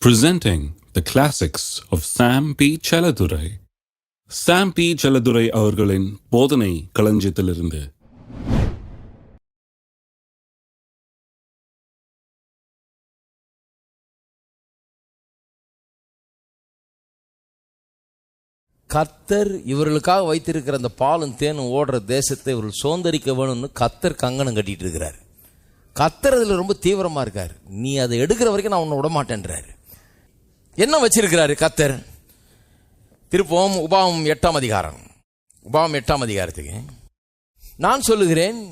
Presenting the classics of Sam P. Chaladurai. Sam P. Chaladurai அவர்களின் போதனை களஞ்சியத்திலிருந்து. கர்த்தர் இவர்களுக்காக வைத்திருக்கிற அந்த பாலும் தேனும் ஓடுற தேசத்தை இவர்கள் சுதந்திரிக்க வேணும்னு கர்த்தர் கங்கணம் கட்டிட்டு இருக்கிறார். கர்த்தர் அதில் ரொம்ப தீவிரமா இருக்கார். நீ அதை எடுக்கிற வரைக்கும் நான் உன்னை விட மாட்டேன்றாரு. என்ன வச்சிருக்கிறாரு கர்த்தர்? திருப்போம் உபாகமம் 8ஆம் அதிகாரம். உபாகமம் 8ஆம் அதிகாரத்துக்கு நான் சொல்லுகிறேன்,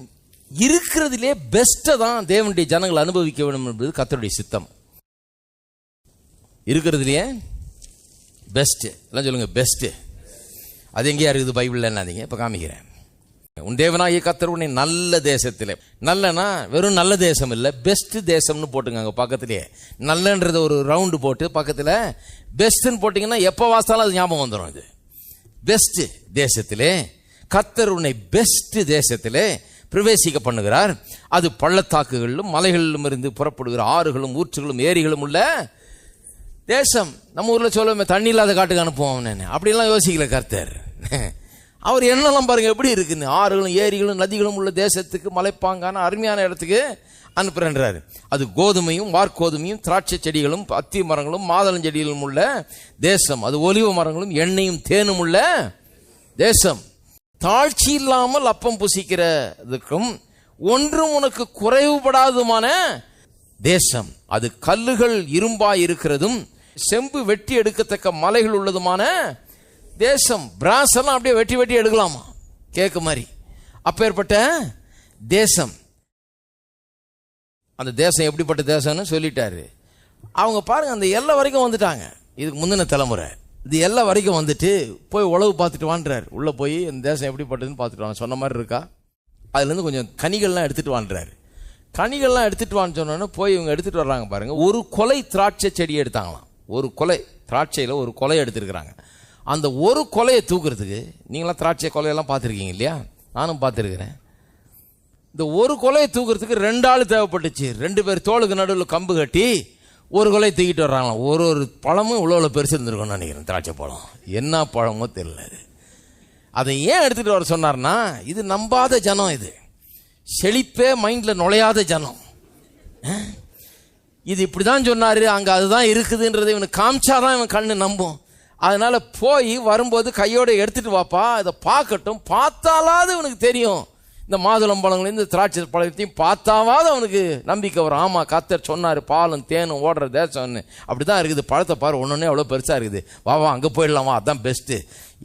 இருக்கிறதுலே பெஸ்ட்டை தான் தேவனுடைய ஜனங்கள் அனுபவிக்க வேண்டும் என்பது கர்த்தருடைய சித்தம். இருக்கிறதுலையே பெஸ்ட் எல்லாம் சொல்லுங்க, பெஸ்ட். அது எங்கேயா இருக்குது பைபிள்ல? என்னதீங்க, இப்ப காமிக்கிறேன். உன் தேவனாகிய கர்த்தர் உன்னை நல்ல தேசத்திலே, நல்லனா வெறும் நல்ல தேசம் இல்லை, பெஸ்ட் தேசம்னு போட்டுங்க பக்கத்திலேயே. நல்லன்றது ஒரு ரவுண்டு போட்டு பக்கத்தில் பெஸ்ட்னு போட்டிங்கன்னா எப்போ வாசித்தாலும் அது ஞாபகம் வந்துடும். இது பெஸ்ட் தேசத்திலே கர்த்தர் உன்னை பெஸ்ட் தேசத்திலே பிரவேசிக்க பண்ணுகிறார். அது பள்ளத்தாக்குகளிலும் மலைகளிலும் இருந்து புறப்படுகிற ஆறுகளும் ஊற்றுகளும் ஏரிகளும் உள்ள தேசம். நம்ம ஊரில் சொல்லுவோமே தண்ணி இல்லாத காட்டுக்கு அனுப்புவோம், அப்படிலாம் யோசிக்கல கர்த்தர். அவர் என்னெல்லாம் பாருங்க எப்படி இருக்குன்னு, ஆறுகளும் ஏரிகளும் நதிகளும் உள்ள தேசத்துக்கு, மலைப்பாங்கான அருமையான இடத்துக்கு அனுப்புறேன்றாரு. அது கோதுமையும் வார்கோதுமையும் திராட்சை செடிகளும் அத்தி மரங்களும் மாதளம் செடிகளும் உள்ள தேசம். அது ஒலிவ மரங்களும் எண்ணெயும் தேனும் உள்ள தேசம். தாழ்ச்சி இல்லாமல் அப்பம் புசிக்கிறதுக்கும் ஒன்றும் உனக்கு குறைவுபடாதுமான தேசம். அது கல்லுகள் இரும்பாய் இருக்கிறதும் செம்பு வெட்டி எடுக்கத்தக்க மலைகள் உள்ளதுமான தேசம். பிராஸ் எல்லாம் அப்படியே வெட்டி வெட்டி எடுக்கலாமா கேக்கு மாதிரி, அப்பேற்பட்ட தேசம். அந்த தேசம் எப்படிப்பட்ட தேசம்னு சொல்லிட்டாரு. அவங்க பாருங்க, அந்த எல்லை வரைக்கும் வந்துட்டாங்க. இதுக்கு முந்தின தலைமுறை இது எல்லை வரைக்கும் வந்துட்டு போய் உழவு பார்த்துட்டு வான்றாரு. உள்ள போய் இந்த தேசம் எப்படிப்பட்டதுன்னு பார்த்துட்டு வாங்க. சொன்ன மாதிரி இருக்கா? அதுலேருந்து கொஞ்சம் கனிகள்லாம் எடுத்துட்டு வான்றாரு. கனிகள்லாம் எடுத்துட்டு வான்னு சொன்னோன்னா போய் இவங்க எடுத்துட்டு வர்றாங்க பாருங்க. ஒரு கொலை திராட்சை செடி எடுத்தாங்களாம். ஒரு கொலை திராட்சையில் ஒரு கொலை எடுத்துருக்குறாங்க. அந்த ஒரு கொலையை தூக்குறதுக்கு, நீங்களாம் திராட்சை கொலையெல்லாம் பார்த்துருக்கீங்க இல்லையா? நானும் பார்த்துருக்கிறேன். இந்த ஒரு கொலையை தூக்குறதுக்கு 2 ஆள் தேவைப்பட்டுச்சு. 2 பேர் தோளுக்கு நடுவில் கம்பு கட்டி ஒரு கொலையை தூக்கிட்டு வர்றாங்களாம். ஒரு பழமும் இவ்வளோ பெருசு இருந்திருக்கும்னு நினைக்கிறேன். திராட்சை பழம் என்ன பழமோ தெரியல. அதை ஏன் எடுத்துகிட்டு வர சொன்னார்னா, இது நம்பாத ஜனம், இது செழிப்பே மைண்டில் நுழையாத ஜனம். இது இப்படி தான் சொன்னார், அங்கே அதுதான் இருக்குதுன்றதை இவனுக்கு காமிச்சாதான் இவன் கண்ணு நம்பும். அதனால போய் வரும்போது கையோட எடுத்துட்டு வாப்பா, இதை பார்க்கட்டும். பார்த்தாலாவது அவனுக்கு தெரியும், இந்த மாதுளம் பழங்களையும் இந்த திராட்சை பழத்தையும் பார்த்தாவது அவனுக்கு நம்பிக்கை வரும். ஆமா, கர்த்தர் சொன்னார் பாலும் தேனும் ஓடுற தேசம்னு. அப்படிதான் இருக்குது. பழத்தை பாரு, ஒன்னொன்னே எவ்வளோ பெருசா இருக்குது. வா அங்கே போயிடலாமா, அதான் பெஸ்ட்டு.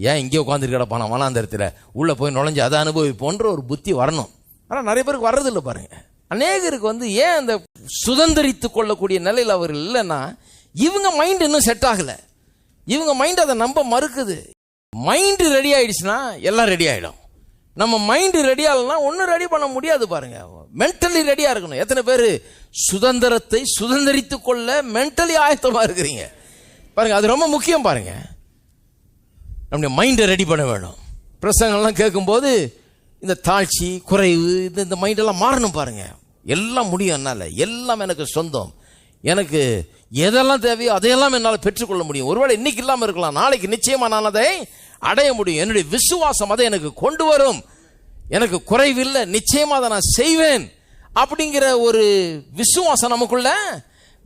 ஏன் இங்கே உட்காந்துட்டு கிடப்பானா வனாந்தரத்தில், உள்ள போய் நுழைஞ்சு அதை அனுபவிப்போன்ற ஒரு புத்தி வரணும். ஆனால் நிறைய பேருக்கு வர்றதில்லை பாருங்க. அநேகருக்கு ஏன் அந்த சுதந்திரித்து கொள்ளக்கூடிய நிலையில் அவர் இல்லைன்னா, இவங்க மைண்ட் இன்னும் செட் ஆகலை. இவங்க மைண்ட் அதை நம்ப மறுக்குது. மைண்டு ரெடி ஆயிடுச்சுன்னா எல்லாம் ரெடி ஆயிடும். நம்ம மைண்டு ரெடி ஆகலன்னா ஒன்றும் ரெடி பண்ண முடியாது பாருங்க. மென்டலி ரெடியா இருக்கணும். எத்தனை பேர் சுதந்திரத்தை சுதந்திரித்து கொள்ள மென்டலி ஆயத்தமா இருக்கிறீங்க பாருங்க. அது ரொம்ப முக்கியம் பாருங்க. நம்முடைய மைண்டை ரெடி பண்ண வேணும். பிரசங்கள்லாம் கேட்கும்போது இந்த தாழ்ச்சி குறைவு இந்த மைண்டெல்லாம் மாறணும் பாருங்க. எல்லாம் முடியும் என்னால், எல்லாம் எனக்கு சொந்தம், எனக்கு எதெல்லாம் தேவையோ அதையெல்லாம் என்னால் பெற்றுக்கொள்ள முடியும். ஒருவேளை இன்னைக்கு இல்லாமல் இருக்கலாம், நாளைக்கு நிச்சயமா நான் அதை அடைய முடியும். என்னுடைய விசுவாசம் அதை எனக்கு கொண்டு வரும். எனக்கு குறைவில்லை, நிச்சயமா அதை நான் செய்வேன் அப்படிங்கிற ஒரு விசுவாசம் நமக்குள்ள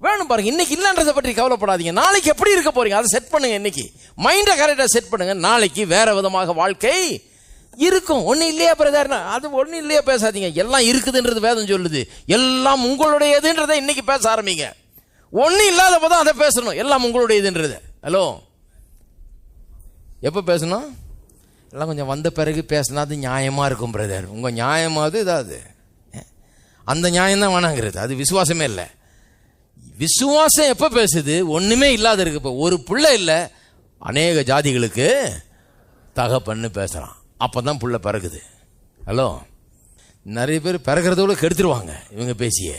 வேணும் பாருங்க. இன்னைக்கு இல்லைன்றதை பற்றி கவலைப்படாதீங்க. நாளைக்கு எப்படி இருக்க போறீங்க அதை செட் பண்ணுங்க. இன்னைக்கு மைண்டை கரெக்டாக செட் பண்ணுங்க. நாளைக்கு வேற விதமாக வாழ்க்கை இருக்கும். ஒன்னும் இல்லையா பிரதர், அது ஒன்னும் இல்லையா பேசாதீங்க. எல்லாம் இருக்குதுன்றது வேதம் சொல்லுது. எல்லாம் உங்களுடையதுன்றதை இன்னைக்கு பேச ஆரம்பிங்க. ஒன்னும் இல்லாத போதும் அதை பேசணும். எல்லாம் உங்களுடையதுன்றது. ஹலோ, எப்போ பேசணும்? எல்லாம் கொஞ்சம் வந்த பிறகு பேசினா அது நியாயமா இருக்கும் பிரதர். உங்க நியாயமாவது இதாவது அந்த நியாயம் தான் வேணாங்கிறது. அது விசுவாசமே இல்லை. விசுவாசம் எப்போ பேசுது? ஒண்ணுமே இல்லாத இருக்கு. இப்போ ஒரு பிள்ளை இல்லை, அநேக ஜாதிகளுக்கு தகப்பன்னு பேசுறான். அப்பதான் புள்ள பிறகுது. ஹலோ, நிறைய பேர் பிறக்கிறதோட கெடுத்துருவாங்க இவங்க பேசியே.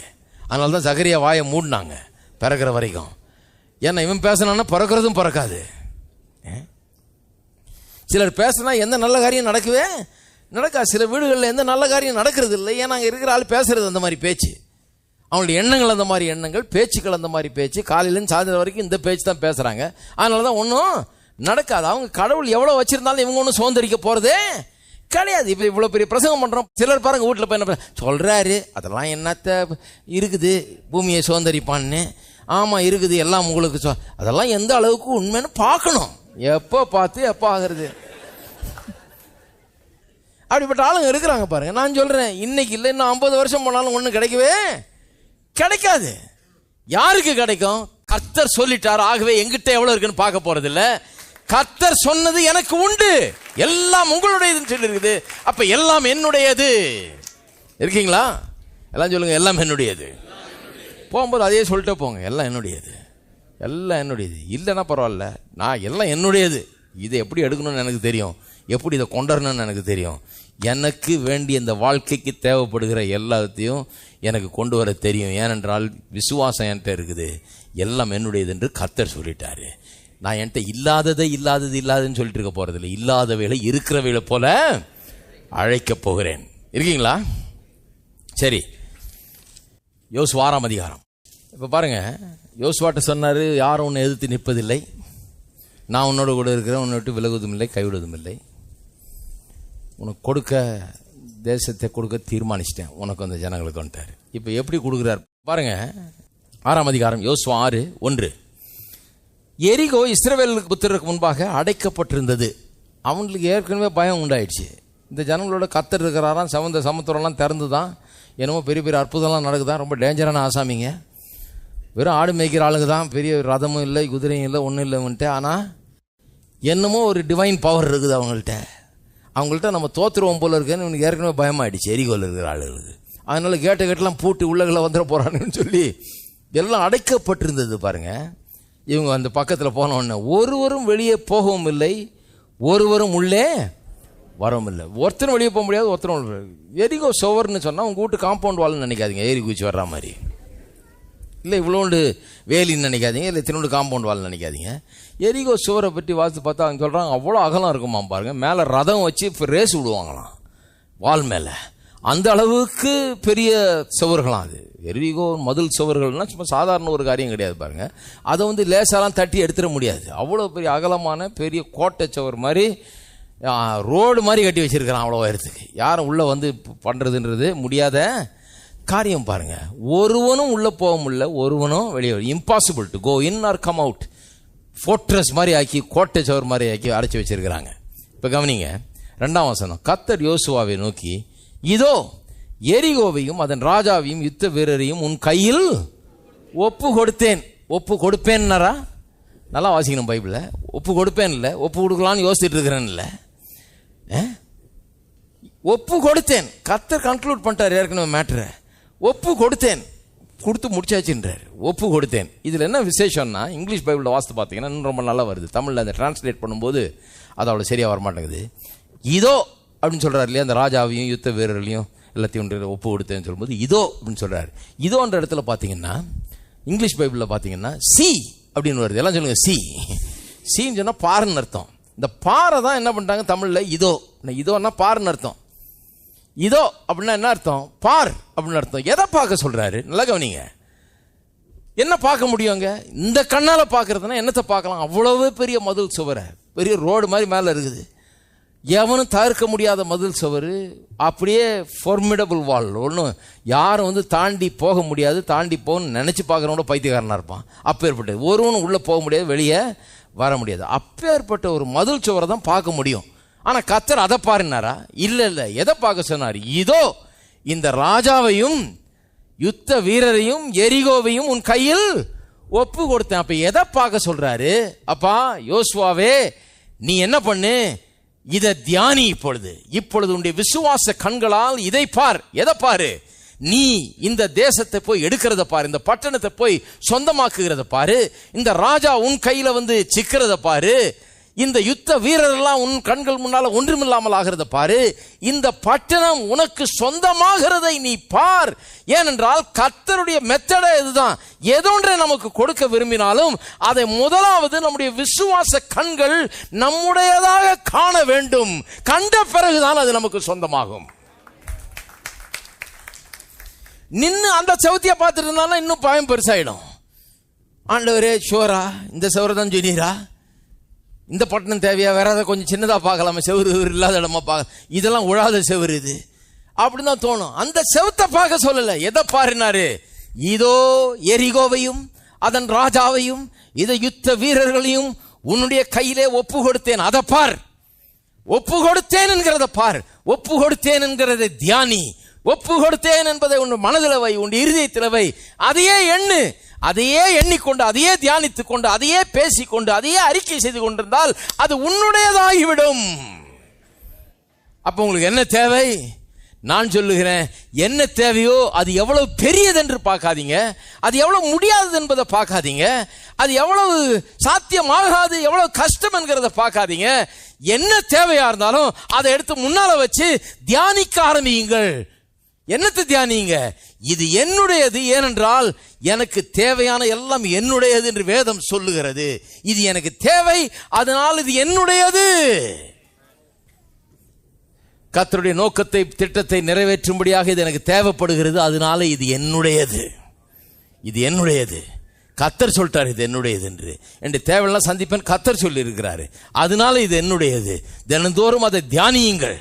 அதனால தான் சகரியா வாயை மூடினாங்க பிறக்கிற வரைக்கும். ஏன்னா இவன் பேசினான்னா பிறக்கிறதும் பிறக்காது. சிலர் பேசினா எந்த நல்ல காரியம் நடக்கவே நடக்கா. சில வீடுகளில் எந்த நல்ல காரியம் நடக்கிறது இல்லை. ஏன்னா அங்கே இருக்கிற ஆள் பேசுறது அந்த மாதிரி பேச்சு. அவங்களுடைய எண்ணங்கள் அந்த மாதிரி எண்ணங்கள், பேச்சுக்கள் அந்த மாதிரி பேச்சு, காலையிலேருந்து சாயந்தரம் வரைக்கும் இந்த பேச்சு தான் பேசுகிறாங்க. அதனால தான் ஒன்றும் நடக்காது. அவங்க கடவுள் எவ்வளோ வச்சுருந்தாலும் இவங்க ஒன்றும் சுதந்திரிக்க போகிறதே கிடையாது. இப்போ இவ்வளோ பெரிய பிரசங்கம் பண்ணுறோம். சிலர் பாருங்க வீட்டில் போய் என்ன சொல்கிறாரு, அதெல்லாம் என்னத்த இருக்குது பூமியை சுதந்திரிப்பான்னு. ஆமாம் இருக்குது, எல்லாம் உங்களுக்கு அதெல்லாம் எந்த அளவுக்கு உண்மைன்னு பார்க்கணும். எப்போ பார்த்து எப்போ ஆகிறது. அப்படிப்பட்ட ஆளுங்க இருக்கிறாங்க பாருங்க. நான் சொல்கிறேன், இன்னைக்கு இல்லை இன்னும் 50 வருஷம் போனாலும் ஒன்றும் கிடைக்கவே கிடைக்காது. யாருக்கு கிடைக்கும்? கர்த்தர் சொல்லிட்டார், ஆகவே எங்கிட்ட எவ்வளோ இருக்குன்னு பார்க்க போறது இல்லை. கர்த்தர் சொன்னது எனக்கு உண்டு, எல்லாம் உங்களுடையதுன்னு சொல்லி இருக்குது. அப்ப எல்லாம் என்னுடையது. இருக்கீங்களா? எல்லாம் சொல்லுங்க, எல்லாம் என்னுடையது. போகும்போது அதே சொல்லிட்டே போங்க, எல்லாம் என்னுடையது, எல்லாம் என்னுடையது. இல்லைன்னா பரவாயில்ல, நான் எல்லாம் என்னுடையது. இதை எப்படி எடுக்கணும்னு எனக்கு தெரியும், எப்படி இதை கொண்டுறணும்னு எனக்கு தெரியும். எனக்கு வேண்டிய இந்த வாழ்க்கைக்கு தேவைப்படுகிற எல்லாத்தையும் எனக்கு கொண்டு வர தெரியும். ஏனென்றால் விசுவாசம் என்கிட்ட இருக்குது, எல்லாம் என்னுடையது என்று கர்த்தர் சொல்லிட்டாரு. நான் என்கிட்ட இல்லாததை இல்லாததுன்னு சொல்லிட்டு இருக்க போறதில்லை. இல்லாதவைகளை இருக்கிறவைகளை போல அழைக்க போகிறேன். இருக்கீங்களா? சரி, யோசுவா 6ஆம் அதிகாரம். இப்போ பாருங்க, யோசுவாட்ட சொன்னாரு, யாரும் உன்னை எதிர்த்து நிற்பதில்லை, நான் உன்னோட கூட இருக்கிறேன், உன்னை விட்டு விலகுவதும் இல்லை, கைவிடுவதும் இல்லை. உனக்கு கொடுக்க தேசத்தை கொடுக்க தீர்மானிச்சிட்டேன், உனக்கு அந்த ஜனங்களுக்கு வந்துட்டார். இப்போ எப்படி கொடுக்குறார் பாருங்க. 6ஆம் அதிகாரம் யோசுவா 6:1. எரிகோ இஸ்ரவேலுக்கு புத்திரருக்கு முன்பாக அடைக்கப்பட்டிருந்தது. அவங்களுக்கு ஏற்கனவே பயம் உண்டாயிடுச்சு. இந்த ஜனங்களோட கர்த்தர் இருக்கிறாராம், சமுத்திரம்லாம் திறந்து தான், என்னமோ பெரிய பெரிய அற்புதம்லாம் நடக்குதான், ரொம்ப டேஞ்சரான ஆசாமிங்க, வெறும் ஆடு மேய்க்கிற ஆளுங்க தான், பெரிய ரதமும் இல்லை, குதிரையும் இல்லை, ஒன்றும் இல்லைன்ட்டு. ஆனால் என்னமோ ஒரு டிவைன் பவர் இருக்குது அவங்கள்ட்ட நம்ம தோத்துருவோம் போல இருக்குன்னு இவனுக்கு ஏற்கனவே பயமாயிடுச்சு எரிகோவில் இருக்கிற ஆளுகளுக்கு. அதனால கேட்டெல்லாம் பூட்டி உள்ளகளை வந்துட போறான்னு சொல்லி எல்லாம் அடைக்கப்பட்டிருந்தது பாருங்க. இவங்க அந்த பக்கத்தில் போன உடனே ஒருவரும் வெளியே போகவும் இல்லை, ஒருவரும் உள்ளே வரவும் இல்லை. ஒருத்தரும் வெளியே போக முடியாது, ஒருத்தரும். எரிகோ சுவர்னு சொன்னால் உங்கள் வீட்டு காம்பவுண்ட் வால்னு நினைக்காதீங்க, ஏரி குச்சி வர்ற மாதிரி இல்லை, இவ்வளோண்டு வேலின்னு நினைக்காதீங்க, இல்லை தின்னோண்டு காம்பவுண்ட் வால்னு நினைக்காதீங்க. எரிகோ சுவரை பற்றி வாசித்து பார்த்தா அவங்க சொல்கிறாங்க, அவ்வளோ அகலம் இருக்குமா பாருங்க. மேலே ரதம் வச்சு இப்போ ரேஸ் விடுவாங்களாம் வால் மேலே, அந்த அளவுக்கு பெரிய சுவர்களாம் அது. எரிகோ மதில் சுவர்கள்னா சும்மா சாதாரண ஒரு காரியம் கிடையாது பாருங்க. அதை வந்து லேசாலாம் தட்டி எடுத்துட முடியாது. அவ்வளோ பெரிய அகலமான பெரிய கோட்டை சுவர் மாதிரி, ரோடு மாதிரி கட்டி வச்சிருக்கிறான் அவ்வளோ உயரத்துக்கு. யாரும் உள்ளே வந்து பண்ணுறதுன்றது முடியாத காரியம் பாருங்க. ஒருவனும் உள்ளே போக முடியல, ஒருவனும் வெளியே, impossible to go in or come out. Fortress மாதிரி ஆக்கி, கோட்டை சுவர் மாதிரி ஆக்கி அடைச்சி வச்சிருக்கிறாங்க. இப்போ கவனிங்க 2ஆம் வசனம். கர்த்தர் யோசுவாவை நோக்கி, இதோ எரிகோவையும் அதன் ராஜாவையும் யுத்த வீரரையும் உன் கையில் ஒப்பு கொடுத்தேன். ஒப்பு கொடுப்பேன்னாரா? நல்லா வாசிக்கணும் பைபிள. ஒப்பு கொடுப்பேன் இல்லை, ஒப்பு கொடுக்கலான்னு யோசிச்சுட்டு இருக்கிறேன் இல்லை, ஒப்பு கொடுத்தேன். கர்த்தர் கன்க்ளூட் பண்ணிட்டார் ஏற்கனவே மேட்டரை. ஒப்பு கொடுத்தேன், கொடுத்து முடிச்சாச்சுன்றார். ஒப்பு கொடுத்தேன். இதில் என்ன விசேஷம்னா, இங்கிலீஷ் பைபிளில் வாசித்து பார்த்தீங்கன்னா இன்னும் ரொம்ப நல்லா வருது. தமிழில் அந்த டிரான்ஸ்லேட் பண்ணும்போது அது அவ்வளோ சரியாக வரமாட்டேங்குது. இதோ அப்படின்னு சொல்கிறார் இல்லையா, அந்த ராஜாவையும் யுத்த வீரர்களையும் எல்லாத்தையும் ஒப்பு கொடுத்தேன்னு சொல்லும்போது இதோ அப்படின்னு சொல்கிறார். இதோன்ற இடத்துல பார்த்தீங்கன்னா இங்கிலீஷ் பைபிளில் பார்த்தீங்கன்னா சி அப்படின்னு வருது. எல்லாம் சொல்லுங்க சி. சின்னு சொன்னால் பாருன்னு அர்த்தம். இந்த பாறை தான் என்ன பண்ணிட்டாங்க தமிழில் இதோ. இதோன்னா பாருன்னு அர்த்தம். இதோ அப்படின்னா என்ன அர்த்தம்? பார் அப்படின்னு அர்த்தம். எதை பார்க்க சொல்றாரு? நல்லா கவனிங்க. என்ன பார்க்க முடியுங்க? இந்த கண்ணால பார்க்கறதுனா என்னத்தை பார்க்கலாம்? அவ்வளவு பெரிய மதில் சுவரை, பெரிய ரோடு மாதிரி மேலே இருக்குது, எவனும் தவிர்க்க முடியாத மதில் சுவர், அப்படியே ஃபார்மிடபிள் வால். ஒன்றும் யாரும் வந்து தாண்டி போக முடியாது, தாண்டி போகணும்னு நினச்சி பார்க்குறவனோட பைத்தியக்காரனாக இருப்பான். அப்பேற்பட்டது. ஒருவனும் உள்ளே போக முடியாது, வெளியே வர முடியாது. அப்பேற்பட்ட ஒரு மதில் சுவரை தான் பார்க்க முடியும். ஆனால் கர்த்தர் அதை பாருனாரா? இல்லை இல்லை. எதை பார்க்க சொன்னார்? இதோ இந்த ராஜாவையும் யுத்த வீரரையும் எரிகோவையும் உன் கையில் ஒப்பு கொடுத்தேன். அப்ப எதை பார்க்க சொல்றாரு? அப்பா யோசுவாவே, நீ என்ன பண்ணு, இதை தியானி. இப்பொழுது உன்னுடைய விசுவாச கண்களால் இதை பார். எதை பாரு? நீ இந்த தேசத்தை போய் எடுக்கிறத பாரு, இந்த பட்டணத்தை போய் சொந்தமாக்குகிறத பாரு, இந்த ராஜா உன் கையில வந்து சிக்கிறத பாரு, இந்த யுத்த வீரரெல்லாம் உன் கண்கள் முன்னால ஒன்றுமில்லாமல் ஆகிறத பாரு, இந்த பட்டணம் உனக்கு சொந்தமாகிறதை நீ பார். ஏனென்றால் கர்த்தருடைய மெத்தடே இதுதான். எதொன்றை நமக்கு கொடுக்க விரும்பினாலும் அதை முதலாவது நம்முடைய விசுவாச கண்கள் நம்முடையதாக காண வேண்டும். கண்ட பிறகுதான் அது நமக்கு சொந்தமாகும். நின்று அந்த செவத்தியை பார்த்துட்டு இருந்தாலும் இன்னும் பயம் பெருசாயிடும். ஆண்டவரே ஷோரா இந்த செவரை தான் சொன்னீரா, இந்த பட்டணம் தேவையா, வேற ஏதாவது கொஞ்சம் சின்னதாக பார்க்கலாமா, செவரு இல்லாத இடமா பார்க்க, இதெல்லாம் உழாத செவரு இது அப்படின்னு தான் தோணும். அந்த செவத்தை பார்க்க சொல்லல, எதை பாருனாரு, இதோ எரிகோவையும் அதன் ராஜாவையும் இதை யுத்த வீரர்களையும் உன்னுடைய கையிலே ஒப்பு கொடுத்தேன், அதை பார். ஒப்பு கொடுத்தேன் என்கிறத பார், ஒப்பு கொடுத்தேன் என்கிறதை தியானி, ஒப்பு கொடுத்தேன் என்பதை உன் மனதில் வை, உன் இருதயத்தில் வை, அதையே எண்ணு, அதையே எண்ணிக்கொண்டு அதையே தியானித்துக் கொண்டு அதையே பேசிக்கொண்டு அதையே அறிக்கை செய்து கொண்டிருந்தால் அது உன்னுடையதாகிவிடும். அப்ப உங்களுக்கு என்ன தேவை? நான் சொல்லுகிறேன், என்ன தேவையோ அது எவ்வளவு பெரியது என்று பார்க்காதீங்க, அது எவ்வளவு முடியாதது என்பதை பார்க்காதீங்க, அது எவ்வளவு சாத்தியமாகாது எவ்வளவு கஷ்டம் என்கிறத பார்க்காதீங்க. என்ன தேவையா இருந்தாலும் அதை எடுத்து முன்னால வச்சு தியானிக்க ஆரம்பியுங்கள். என்னத்தை தியானிங்க? இது என்னுடையது, ஏனென்றால் எனக்கு தேவையான எல்லாம் என்னுடையது என்று வேதம் சொல்லுகிறது. இது எனக்கு தேவை, அதனால் இது என்னுடையது. கர்த்தருடைய நோக்கத்தை திட்டத்தை நிறைவேற்றும்படியாக இது எனக்கு தேவைப்படுகிறது, அதனால இது என்னுடையது, இது என்னுடையது. கர்த்தர் சொல்லிட்டார் இது என்னுடையது என்று தேவையெல்லாம் சந்திப்பேன் கர்த்தர் சொல்லி இருக்கிறாரு, அதனால இது என்னுடையது. தினந்தோறும் அதை தியானியுங்கள்.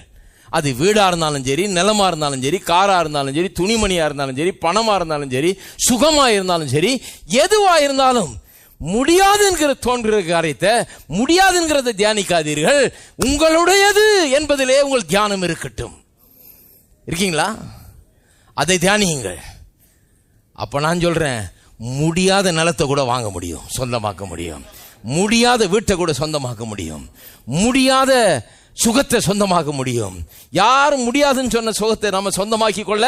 அது வீடா இருந்தாலும் சரி, நிலமா இருந்தாலும் சரி, காரா இருந்தாலும் சரி, துணிமணியா இருந்தாலும் சரி, பணமா இருந்தாலும் சரி, சுகமா இருந்தாலும் சரி, எதுவா இருந்தாலும் முடியாது என்கிற தோன்றுகிற காரியத்தை முடியாது என்கிறத தியானிக்காதீர்கள். உங்களுடையது என்பதிலே உங்கள் தியானம் இருக்கட்டும். இருக்கீங்களா? அதை தியானியுங்கள். அப்ப நான் சொல்றேன், முடியாத நிலத்தை கூட வாங்க முடியும், சொந்தமாக்க முடியும். முடியாத வீட்டை கூட சொந்தமாக்க முடியும். முடியாத சுகத்தை சொந்தமாக்க முடியும். யாரும் முடியாதுன்னு சொன்ன சுகத்தை நம்ம சொந்தமாக்கி கொள்ள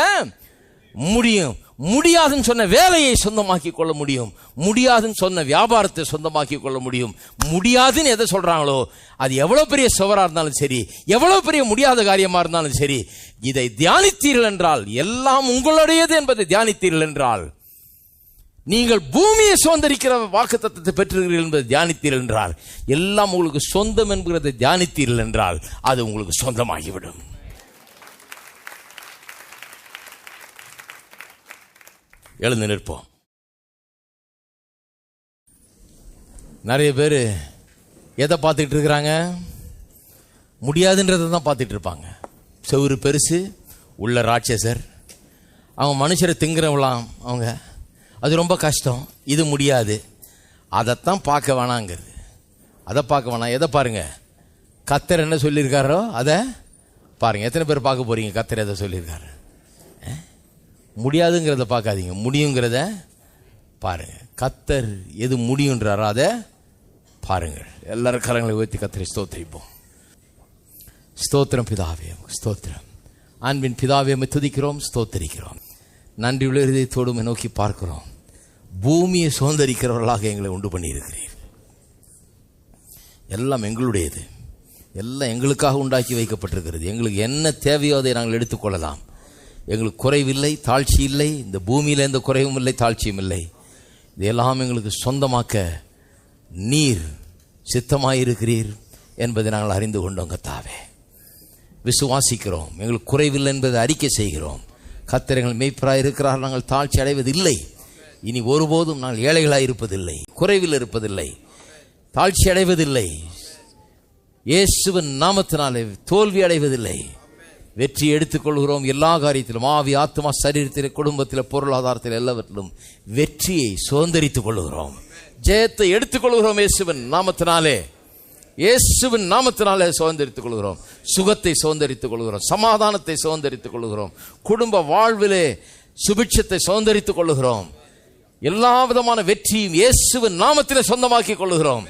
முடியும். முடியாதுன்னு சொன்ன வேலையை சொந்தமாக்கி கொள்ள முடியும். முடியாதுன்னு சொன்ன வியாபாரத்தை சொந்தமாக்கி கொள்ள முடியும். முடியாதுன்னு எதை சொல்றாங்களோ அது எவ்வளவு பெரிய சுவரா இருந்தாலும் சரி, எவ்வளவு பெரிய முடியாத காரியமா இருந்தாலும் சரி, இதை தியானித்தீர்கள் என்றால், எல்லாம் உங்களுடையது என்பதை தியானித்தீர்கள் என்றால், நீங்கள் பூமியை சுதந்திரிக்கிற வாக்குத்தத்தத்தை பெற்றிருக்கிறீர்கள் என்பதை தியானித்தீர்கள் என்றால், எல்லாம் உங்களுக்கு சொந்தம் என்கிறதை தியானித்தீர்கள் என்றால், அது உங்களுக்கு சொந்தமாகிவிடும். எழுந்து நிற்போம். நிறைய பேர் எதை பார்த்துட்டு இருக்கிறாங்க? முடியாதுன்றதை தான் பார்த்துட்டு இருப்பாங்க. செவுரு பெருசு, உள்ள ராட்சசர், அவங்க மனுஷரை திங்குறவங்களாம், அவங்க அது ரொம்ப கஷ்டம், இது முடியாது, அதைத்தான் பார்க்க வேணாங்கிறது. அதை பார்க்க வேணாம். எதை பாருங்க? கர்த்தர் என்ன சொல்லியிருக்காரோ அதை பாருங்க. எத்தனை பேர் பார்க்க போறீங்க? கர்த்தர் எதை சொல்லியிருக்காரு? முடியாதுங்கிறத பார்க்காதீங்க, முடியுங்கிறத பாருங்க. கர்த்தர் எது முடியுன்றாரோ அதை பாருங்கள். எல்லாரும் கரங்களை உயர்த்தி கர்த்தரை ஸ்தோத்திரிப்போம். ஸ்தோத்திரம் பிதாவே, ஸ்தோத்திரம். அன்பின் பிதாவே, துதிக்கிறோம், ஸ்தோத்திரிக்கிறோம். நன்றியுள்ள இதயத்தோடு நோக்கி பார்க்கிறோம். பூமியை சுதந்திரிக்கிறவர்களாக எங்களை உண்டு பண்ணி இருக்கிறீர். எல்லாம் எங்களுடையது, எல்லாம் எங்களுக்காக உண்டாக்கி வைக்கப்பட்டிருக்கிறது. எங்களுக்கு என்ன தேவையோ அதை நாங்கள் எடுத்துக்கொள்ளலாம். எங்களுக்கு குறைவில்லை, தாழ்ச்சி இல்லை. இந்த பூமியில் எந்த குறைவும் இல்லை, தாழ்ச்சியும் இல்லை. இதையெல்லாம் எங்களுக்கு சொந்தமாக்க நீர் சித்தமாயிருக்கிறீர் என்பதை நாங்கள் அறிந்து கொண்டோம். கர்த்தாவே, விசுவாசிக்கிறோம். எங்களுக்கு குறைவில்லை என்பதை அறிக்கை செய்கிறோம். கர்த்தர் எங்கள் மேய்ப்பராய் இருக்கிறார், நாங்கள் தாழ்ச்சி அடைவதில்லை. இனி ஒருபோதும் நாங்கள் ஏழைகளாய் இருப்பதில்லை, குறைவில் இருப்பதில்லை, தாழ்ச்சி அடைவதில்லை. இயேசுவின் நாமத்தினாலே தோல்வி அடைவதில்லை. வெற்றி எடுத்துக்கொள்கிறோம். எல்லா காரியத்திலும், ஆவி, ஆத்மா, சரீரத்தில், குடும்பத்தில், பொருளாதாரத்தில், எல்லாவற்றிலும் வெற்றியை சுதந்திரித்துக் கொள்கிறோம். ஜெயத்தை எடுத்துக்கொள்கிறோம். இயேசுவின் நாமத்தினாலே, இயேசுவின் நாமத்தினாலே சுதந்திரித்துக் கொள்கிறோம். சுகத்தை சுதந்திரித்துக் கொள்கிறோம். சமாதானத்தை சுதந்திரித்துக் கொள்கிறோம். குடும்ப வாழ்விலே சுபிட்சத்தை சுதந்திரித்துக் கொள்கிறோம். எல்லா விதமான வெற்றியும் இயேசுவின் நாமத்திலே சொந்தமாக்கி கொள்கிறோம்.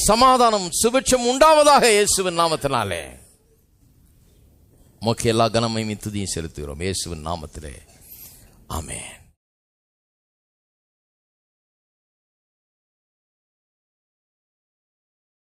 சமாதானம், சுபிட்சம் உண்டாவதாக இயேசுவின் நாமத்தினாலே. மோக்கே எல்லா கனமையும் துதியும் செலுத்துகிறோம் இயேசுவின் நாமத்திலே. ஆமென்.